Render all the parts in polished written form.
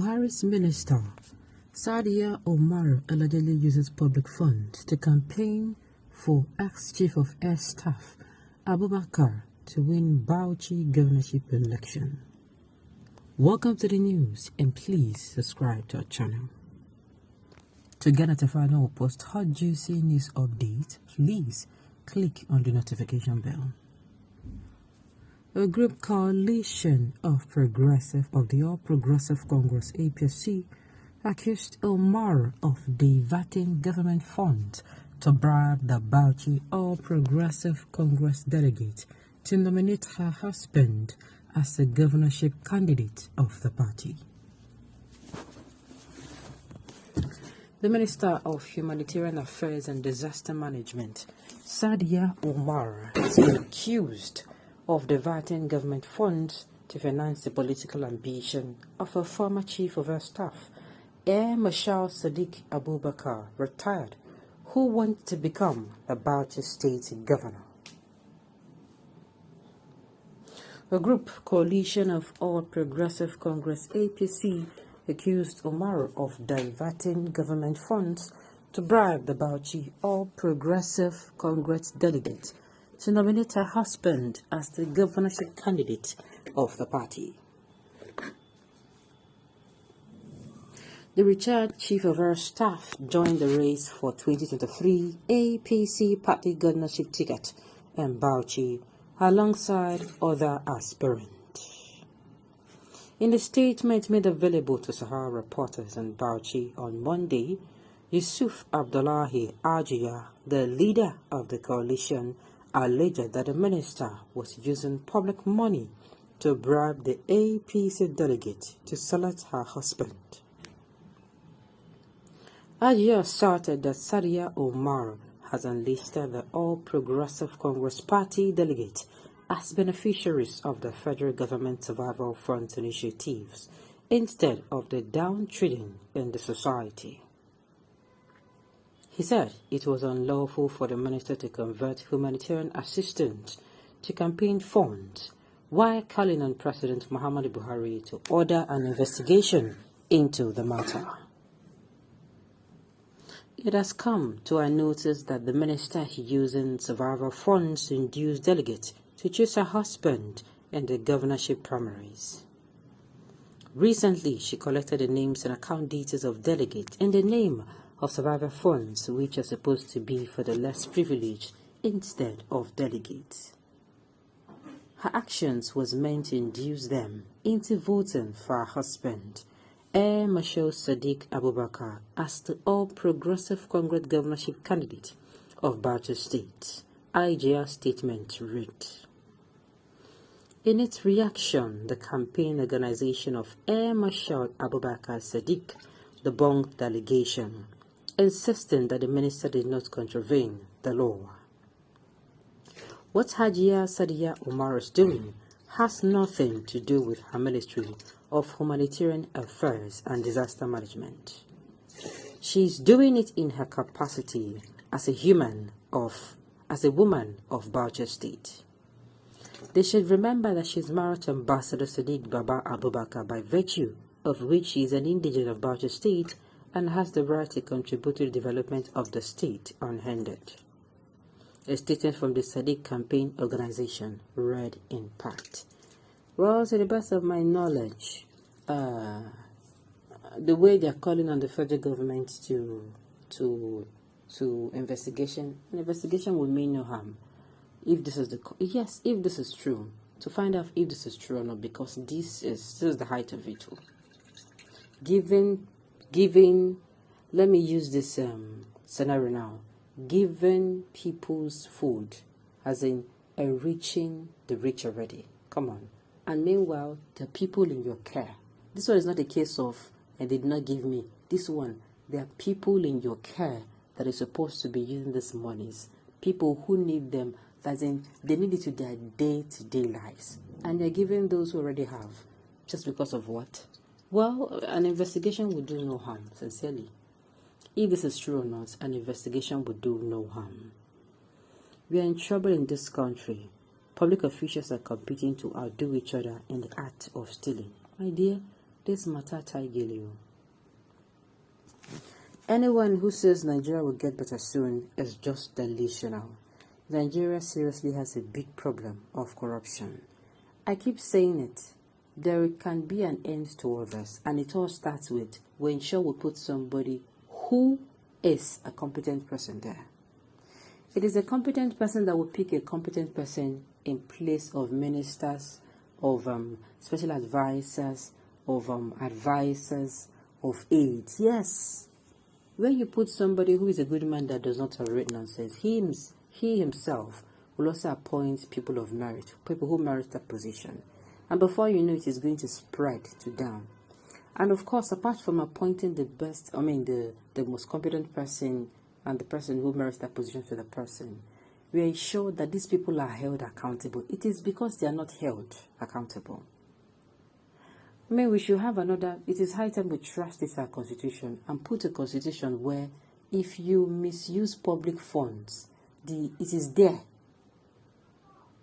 Buhari's minister, Sadia Omar, allegedly uses public funds to campaign for ex-chief of air staff Abubakar to win Bauchi governorship election. Welcome to the news, and please subscribe to our channel. To get notified when we post hot juicy news updates, please click on the notification bell. A group coalition of the All Progressive Congress (APC) accused Omar of diverting government funds to bribe the Bauchi All Progressive Congress delegate to nominate her husband as the governorship candidate of the party. The Minister of Humanitarian Affairs and Disaster Management, Sadia Omar, has been accused of diverting government funds to finance the political ambition of a former Chief of Air Staff, Air Marshal Sadiq Abubakar, retired, who wanted to become the Bauchi State Governor. A group coalition of All Progressive Congress (APC) accused Omar of diverting government funds to bribe the Bauchi All Progressive Congress delegate to nominate her husband as the governorship candidate of the party. The retired Chief of Air Staff joined the race for 2023 APC party governorship ticket in Bauchi alongside other aspirants. In a statement made available to Sahara reporters in Bauchi on Monday, Yusuf Abdullahi Ajiya, the leader of the coalition, alleged that the minister was using public money to bribe the APC delegate to select her husband. Ajiya asserted that Sadia Omar has enlisted the All Progressive Congress Party delegate as beneficiaries of the federal government survival front initiatives instead of the downtrodden in the society. He said it was unlawful for the minister to convert humanitarian assistance to campaign funds, while calling on President Muhammadu Buhari to order an investigation into the matter. It has come to our notice that the minister is using survival funds to induce delegates to choose her husband in the governorship primaries. Recently, she collected the names and account details of delegates in the name of survivor funds, which are supposed to be for the less privileged instead of delegates. Her actions was meant to induce them into voting for her husband, Air Marshal Sadiq Abubakar, as the All Progressive Congress governorship candidate of Bauchi State, IGR statement read. In its reaction, the campaign organization of Air Marshal Abubakar Sadiq debunked the allegation, insisting that the minister did not contravene the law. What Hajiya Sadia Omar is doing has nothing to do with her Ministry of Humanitarian Affairs and Disaster Management. She is doing it in her capacity as a woman of Bauchi State. They should remember that she is married to Ambassador Sadiq Baba Abubakar, by virtue of which she is an indigent of Bauchi State and has the right to contribute to the development of the state unhindered. A statement from the Sadiq campaign organization read in part. Well, to the best of my knowledge, the way they are calling on the federal government to investigation, an investigation will mean no harm. If this is if this is true, to find out if this is true or not, because this is the height of it all. Giving, let me use this scenario now. Giving people's food, as in enriching the rich already. Come on. And meanwhile, the people in your care. This one is not a case of, and they did not give me. This one, there are people in your care that are supposed to be using these monies. People who need them, as in they need it to their day-to-day lives. And they're giving those who already have. Just because of what? Well, an investigation would do no harm, sincerely. If this is true or not, an investigation would do no harm. We are in trouble in this country. Public officials are competing to outdo each other in the act of stealing. My dear, this matter Taigilio. Anyone who says Nigeria will get better soon is just delusional. Nigeria seriously has a big problem of corruption. I keep saying it. There can be an end to all this, and it all starts with we ensure we put somebody who is a competent person there. It is a competent person that will pick a competent person in place of ministers, of special advisors, of advisors, of aides. Yes. When you put somebody who is a good man that does not tolerate nonsense, he himself will also appoint people of merit, people who merit that position. And before you know it, is going to spread to down. And of course, apart from appointing the most competent person and the person who merits that position for the person, we ensure that these people are held accountable. It is because they are not held accountable. We should have it is high time we trust this our constitution and put a constitution where if you misuse public funds, it is there.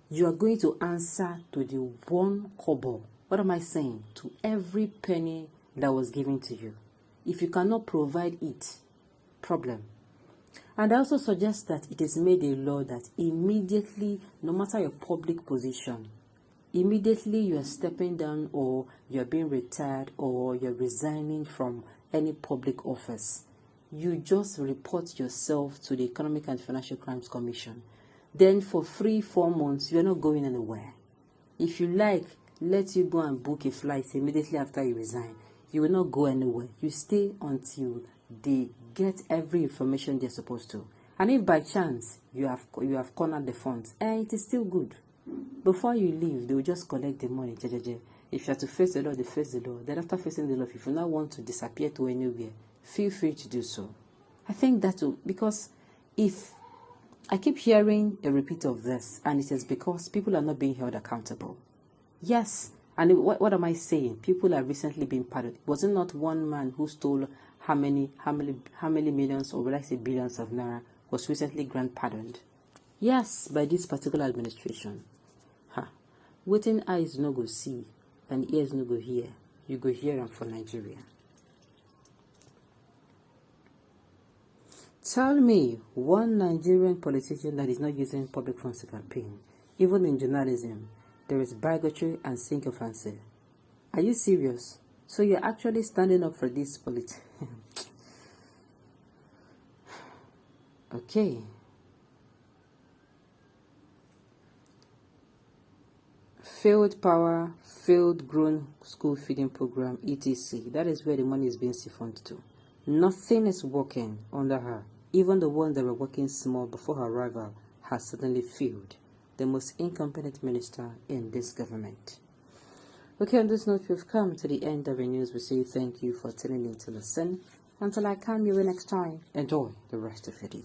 You are going to answer to the one kobo. What am I saying? To every penny that was given to you. If you cannot provide it, problem. And I also suggest that it is made a law that immediately, no matter your public position, immediately you are stepping down or you are being retired or you're resigning from any public office, you just report yourself to the Economic and Financial Crimes Commission. Then for 3-4 months, you're not going anywhere. If you like, let you go and book a flight immediately after you resign. You will not go anywhere. You stay until they get every information they're supposed to. And if by chance you have cornered the funds, it is still good. Before you leave, they will just collect the money. If you have to face the law, they face the law. Then after facing the law, if you now want to disappear to anywhere, feel free to do so. I think that will, because if I keep hearing a repeat of this, and it is because people are not being held accountable. Yes, and what am I saying? People have recently been pardoned. Was it not one man who stole how many millions, or would I say billions of naira, was recently grant pardoned? Yes, by this particular administration. Waiting eyes no go see, and ears no go hear. You go hear them for Nigeria. Tell me one Nigerian politician that is not using public funds to campaign. Even in journalism, there is bigotry and sycophancy. Are you serious? So you're actually standing up for this politician? Okay. Failed power, failed grown school feeding program, etc. That is where the money is being siphoned to. Nothing is working under her. Even the ones that were working small before her arrival has suddenly failed. The most incompetent minister in this government. Okay, on this note, we've come to the end of the news. We say thank you for tuning in to listen. Until I come your way next time, enjoy the rest of your day.